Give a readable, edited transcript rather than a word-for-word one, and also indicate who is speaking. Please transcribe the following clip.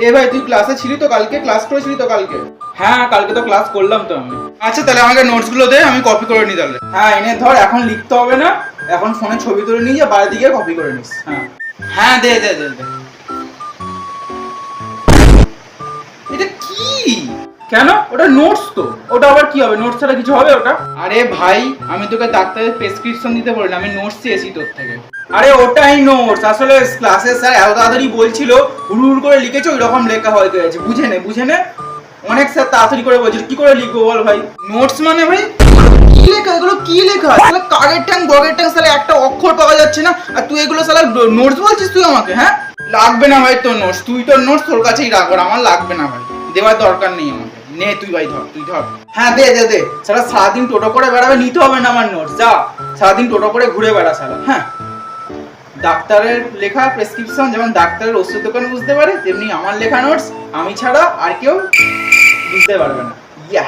Speaker 1: এ ভাই তুই ক্লাসে ছিলি তো কালকে? ক্লাস করেছিলি তো কালকে?
Speaker 2: হ্যাঁ কালকে তো ক্লাস করলাম তো আমি।
Speaker 1: আচ্ছা তাহলে আমাকে নোটস গুলো দে, আমি কপি করে নিই তাহলে।
Speaker 2: হ্যাঁ এনে ধর, এখন লিখতে হবে না, এখন ফোনে ছবি তুলে নিয়ে বাড়ির দিকে কপি করে নিস। হ্যাঁ
Speaker 1: হ্যাঁ দে দে দে দে। এটা কি?
Speaker 2: কেন? ওটা নোটস তো, ওটা আবার কি হবে? নোটস ছাড়া কিছু হবে ওটা?
Speaker 1: আরে ভাই আমি তোকে ডাক্তারের প্রেসক্রিপশন দিতে বলি না, আমি নোটস চেয়েছি তোর থেকে।
Speaker 2: আরে ওটাই নোটস, আসলে ক্লাসে স্যার এত তাড়াতাড়ি বলছিল, হুড় হুড় করে লিখেছে, ওই রকম লেখা হয়তো গেছে। বুঝে নে বুঝে নে, অনেক স্যার তাড়াতাড়ি করে বলছিল, কি করে লিখবো বল ভাই?
Speaker 1: নোটস মানে ভাই কি লেখা? এগুলো কি লেখা? তাহলে কাগের ট্যাং বগের ট্যাং সালে একটা অক্ষর পাওয়া যাচ্ছে না, আর তুই এগুলো সালা নোটস বলছিস তুই আমাকে? হ্যাঁ লাগবে না ভাই তোর নোটস, তুই তোর নোটস তোর কাছেই রাখ, আর আমার লাগবে না ভাই, দেওয়ার দরকার নেই আমাকে। নে তুই ভাই ধর, তুই ধর।
Speaker 2: হ্যাঁ দে দে দে, সারা সারাদিন টোটো করে বেড়াবে, নিতে হবে না আমার নোটস, যা সারাদিন টোটো করে ঘুরে বেড়া সারা। হ্যাঁ
Speaker 1: ডাক্তারের লেখা প্রেসক্রিপশন যেমন ডাক্তারের ওষুধ দোকান বুঝতে পারে, তেমনি আমার লেখা নোটস আমি ছাড়া আর কেউ বুঝতে পারবে না। ইয়া